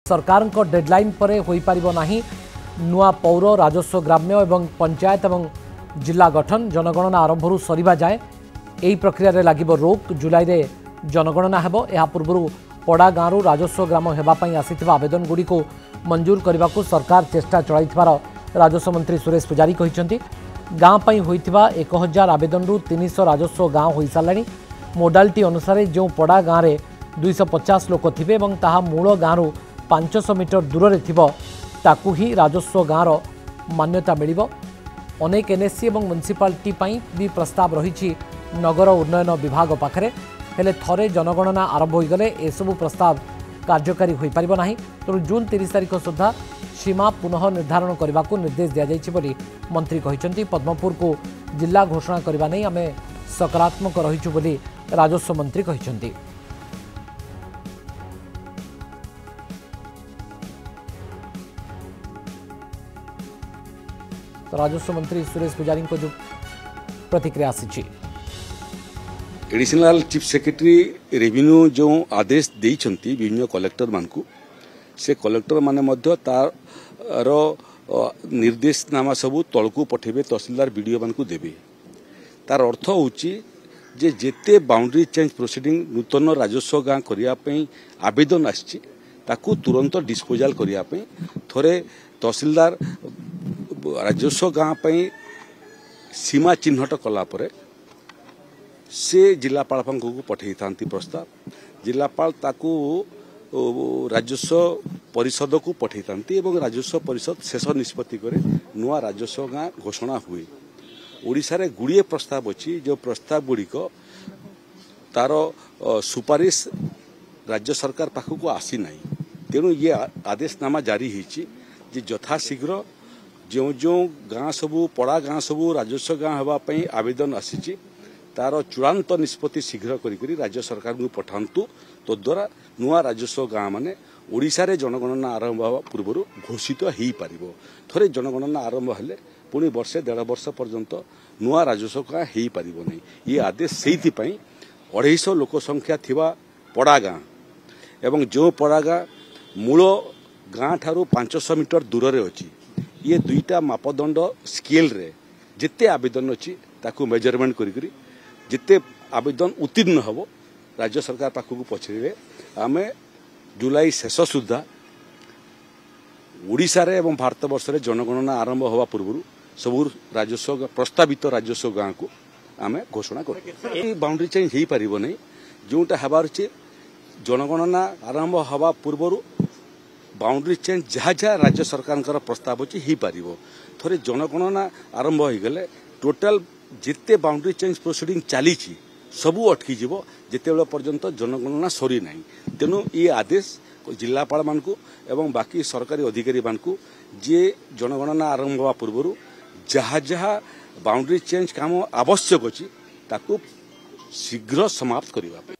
सरकार डेडलाइन पर हो पारिबो नाही नुआ पौर राजस्व ग्राम्य एवं पंचायत एवं जिला गठन जनगणना आरंभ सरीबा जाए यही प्रक्रिया रे लागिबो रोक जुलाई रे जनगणना हेबो। या पूर्व पड़ा गाँव राजस्व ग्राम होगापाई आसीथिबा आवेदन गुड़ी को मंजूर करने को सरकार चेष्टा चलाइथिबार राजस्व मंत्री सुरेश पुजारी कहिसेंति। गाँव पई होइथिबा 1000 आवेदन रु 300 राजस्व गाँव हो साराणी। मोडालिटी अनुसार जो पड़ा गाँव में 250 लोक थे और ताहा मूल गाँव 500 मीटर दूर में ताकू ही राजस्व गाँव मान्यता मिलिबो। अनेक एनएससी और म्युनिसिपालिटी भी प्रस्ताव रही नगर उन्नयन विभाग पाखरे हेले थरे जनगणना आरंभ हो गले एसबू प्रस्ताव कार्यकारी हो पारिबो नाही। तेणु जून 30 तारिख सुधा सीमा पुनः निर्धारण करने को निर्देश दि जाइछि बोली मंत्री कहिसेंति। पद्मपुर को जिला घोषणा करबा नै आमे सकारात्मक रहिछु बोली राजस्व मंत्री कहिसेंति। तो राजस्व मंत्री सुरेश पुजारी को जो प्रतिक्रिया आसी एडिशनल चीफ सेक्रेटरी रेवेन्यू जो आदेश देइछंती विभिन्न कलेक्टर मानकू से कलेक्टर माने मध्य तार निर्देशनामा सबू तलकू पठेबे तहसीलदार बीडीओ मानकू देबे। तार अर्थ होउची जे जेते बाउंड्री चेंज प्रोसीडिंग नूतन राजस्व गाँ करिया पई आवेदन आछि ताकू तुरंत डिस्पोजल करिया पई थोरे तहसीलदार राजस्व गाँ पई सीमा चिन्हट कला परे से जिलापाल को पठे था प्रस्ताव। जिलापाल ताकू राजस्व परिषद को पठे था राजस्व परिषद शेष निष्पत्ति करे नुआ राजस्व गाँ घोषणा हुए। ओडिशा रे गुड़िए प्रस्ताव अच्छी जो प्रस्ताव गुड़िक तार सुपारिश राज्य सरकार पाखक आसी ना। तेणु ये आदेशनामा जारी होती यथाशीघ्र जो जो गाँ सबू पड़ा गाँ सबू राजस्व गाँ होगापाई आवेदन आसी तार चूड़ांत निष्पत्ति शीघ्र करी राज्य सरकार को पठातु तो द्वारा नुआ राजस्व गाँ माने ओडिशा रे जनगणना आरंभ हवा पूर्व घोषित हो पारिबो। थोरे जनगणना आरंभ हेले पुणी वर्षे 1.5 वर्ष पर्यंत नुआ राजस्व गाँ हो पारिबो नहीं। ये आदेश सेइथि पई 250 लोक संख्या थिबा पड़ा गाँ एवं जो पड़ा गाँ मूल गाँ ठारू 500 मीटर दूर रे अछि ये दुईटा मापदंड स्केल रे जिते आवेदन अछि ताकू मेजरमेंट करी जिते आवेदन उत्तीर्ण हम राज्य सरकार पाखक पछरे आमे जुलाई शेष सुधा ओडिशा रे एवं भारत वर्ष रे जनगणना आरंभ हवा पूर्व सबू राजस्व प्रस्तावित राजस्व गाँ को आमे घोषणा कर बाउंड्री चेंज हो पारिबो नहीं। जोटा हबार छे जनगणना आरंभ हवा पूर्व बाउंड्री चेंज जहाँ जहाँ राज्य सरकार प्रस्ताव अच्छी हो पारिबो। थोरे जनगणना आरंभ हो गले टोटाल जिते बाउंड्री चेंज प्रोसीडिंग चली सबू अटकी जीव जिते पर्यंत जनगणना सरी ना। तेणु ये आदेश जिलापाल मानकू एवं बाकी सरकारी अधिकारी मानकू जे जनगणना आरंभ हवा पूर्व जहाँ जहाँ बाउंड्री चेंज काम आवश्यक अच्छी ताकू शीघ्र समाप्त करने।